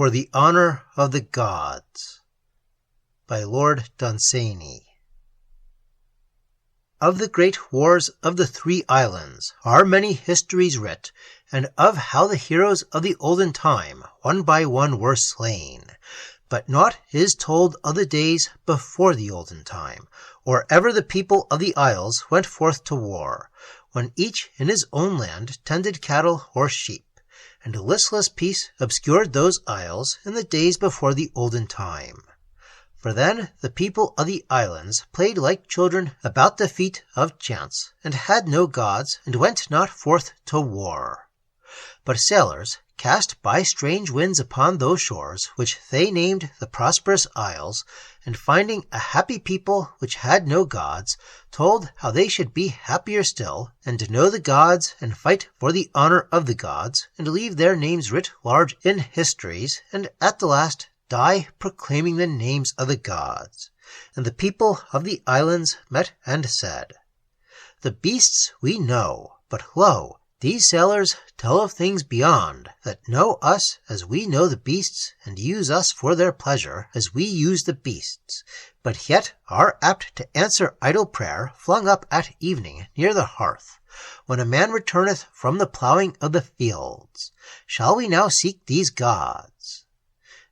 for the honor of the gods. By Lord Dunsany. Of the great wars of the 3 islands are many histories writ, and of how the heroes of the olden time one by one were slain. But naught is told of the days before the olden time, or ever the people of the isles went forth to war, when each in his own land tended cattle or sheep, and listless peace obscured those isles in the days before the olden time. For then the people of the islands played like children about the feet of chance, and had no gods, and went not forth to war. But sailors, cast by strange winds upon those shores, which they named the Prosperous Isles, and finding a happy people which had no gods, told how they should be happier still, and know the gods, and fight for the honor of the gods, and leave their names writ large in histories, and at the last die proclaiming the names of the gods. And the people of the islands met and said, "The beasts we know, but lo, these sailors tell of things beyond, that know us as we know the beasts, and use us for their pleasure as we use the beasts, but yet are apt to answer idle prayer flung up at evening near the hearth, when a man returneth from the ploughing of the fields. Shall we now seek these gods?"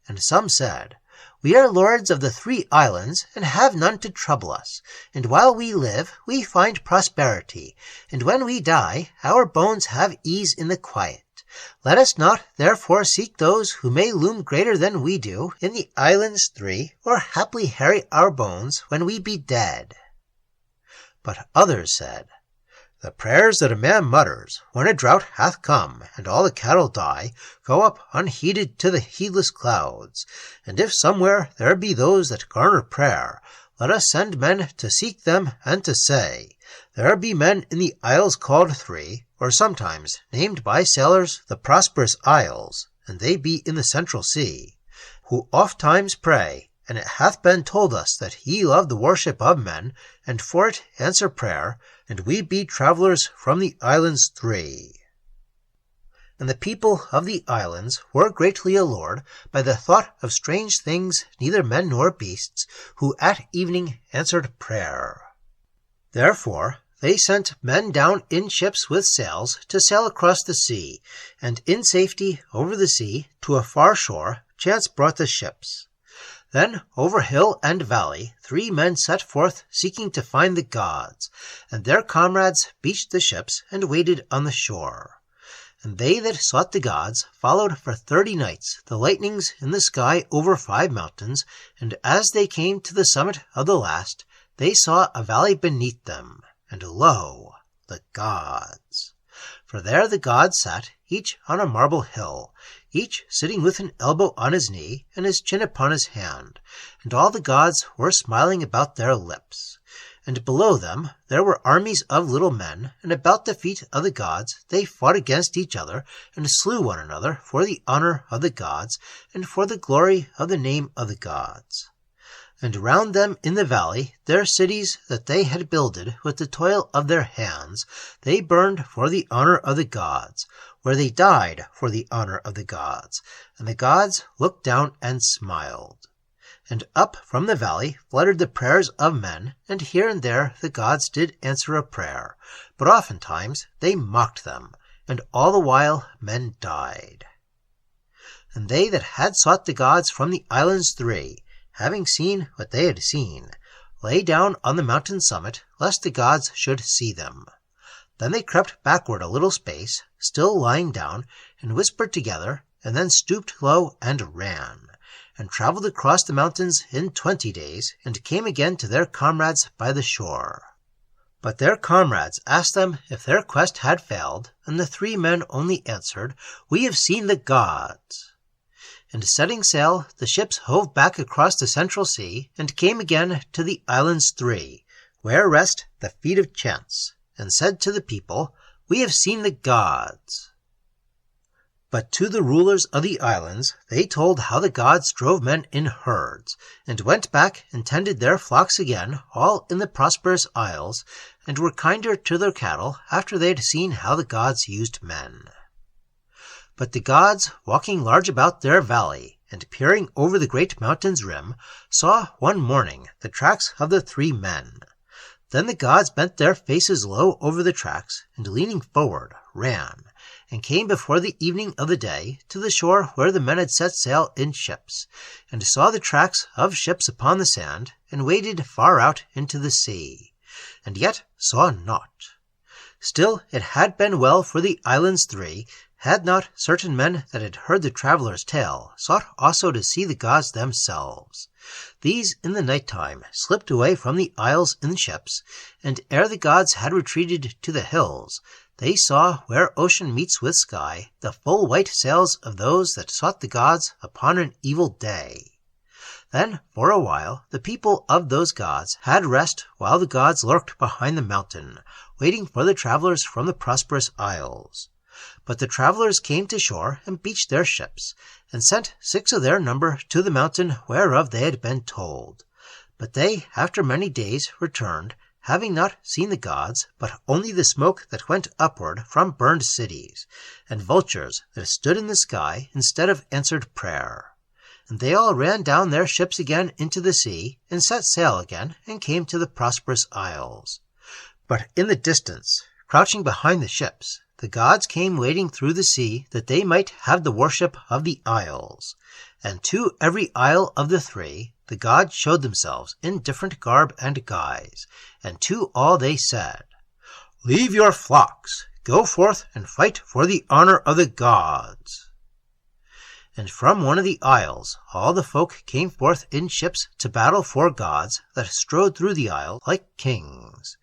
And some said, "We are lords of the 3 islands, and have none to trouble us, and while we live we find prosperity, and when we die our bones have ease in the quiet. Let us not therefore seek those who may loom greater than we do in the islands 3, or haply harry our bones when we be dead." But others said, "The prayers that a man mutters when a drought hath come, and all the cattle die, go up unheeded to the heedless clouds. And if somewhere there be those that garner prayer, let us send men to seek them, and to say, there be men in the isles called 3, or sometimes named by sailors the Prosperous Isles, and they be in the Central Sea, who ofttimes pray, and it hath been told us that ye love the worship of men, and for it answer prayer, and we be travellers from the islands 3. And the people of the islands were greatly allured by the thought of strange things, neither men nor beasts, who at evening answered prayer. Therefore they sent men down in ships with sails to sail across the sea, and in safety over the sea to a far shore chance brought the ships. Then over hill and valley 3 men set forth seeking to find the gods, and their comrades beached the ships and waited on the shore. And they that sought the gods followed for 30 nights the lightnings in the sky over 5 mountains, and as they came to the summit of the last, they saw a valley beneath them, and lo, the gods. For there the gods sat, each on a marble hill, each sitting with an elbow on his knee and his chin upon his hand, and all the gods were smiling about their lips. And below them there were armies of little men, and about the feet of the gods they fought against each other, and slew one another for the honor of the gods, and for the glory of the name of the gods. And round them in the valley their cities that they had builded with the toil of their hands, they burned for the honor of the gods, where they died for the honor of the gods, and the gods looked down and smiled. And up from the valley fluttered the prayers of men, and here and there the gods did answer a prayer, but oftentimes they mocked them, and all the while men died. And they that had sought the gods from the islands 3, having seen what they had seen, lay down on the mountain summit, lest the gods should see them. Then they crept backward a little space, still lying down, and whispered together, and then stooped low and ran, and travelled across the mountains in 20 days, and came again to their comrades by the shore. But their comrades asked them if their quest had failed, and the 3 men only answered, "We have seen the gods." And setting sail, the ships hove back across the Central Sea, and came again to the islands 3, where rest the feet of chance, and said to the people, "We have seen the gods." But to the rulers of the islands they told how the gods drove men in herds, and went back and tended their flocks again, all in the Prosperous Isles, and were kinder to their cattle after they had seen how the gods used men. But the gods, walking large about their valley, and peering over the great mountain's rim, saw one morning the tracks of the three men. Then the gods bent their faces low over the tracks, and leaning forward, ran, and came before the evening of the day to the shore where the men had set sail in ships, and saw the tracks of ships upon the sand, and waded far out into the sea, and yet saw naught. Still it had been well for the islands three, had not certain men that had heard the traveller's tale sought also to see the gods themselves. These in the night time slipped away from the isles in ships, and ere the gods had retreated to the hills, they saw where ocean meets with sky the full white sails of those that sought the gods upon an evil day. Then for a while the people of those gods had rest while the gods lurked behind the mountain, waiting for the travellers from the prosperous isles. But the travellers came to shore and beached their ships, and sent 6 of their number to the mountain whereof they had been told. But they, after many days, returned, having not seen the gods, but only the smoke that went upward from burned cities, and vultures that stood in the sky instead of answered prayer. And they all ran down their ships again into the sea, and set sail again, and came to the prosperous isles. But in the distance, crouching behind the ships, the gods came wading through the sea, that they might have the worship of the isles. And to every isle of the three, the gods showed themselves in different garb and guise. And to all they said, "Leave your flocks, go forth and fight for the honor of the gods." And from one of the isles all the folk came forth in ships to battle for gods that strode through the isle like kings.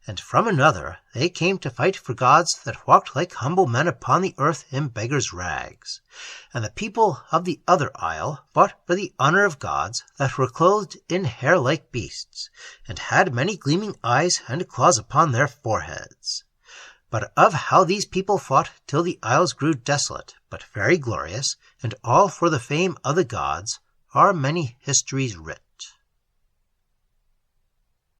And from another they came to fight for gods that walked like humble men upon the earth in beggars' rags. And the people of the other isle fought for the honor of gods that were clothed in hair like beasts, and had many gleaming eyes and claws upon their foreheads. But of how these people fought till the isles grew desolate, but very glorious, and all for the fame of the gods, are many histories writ.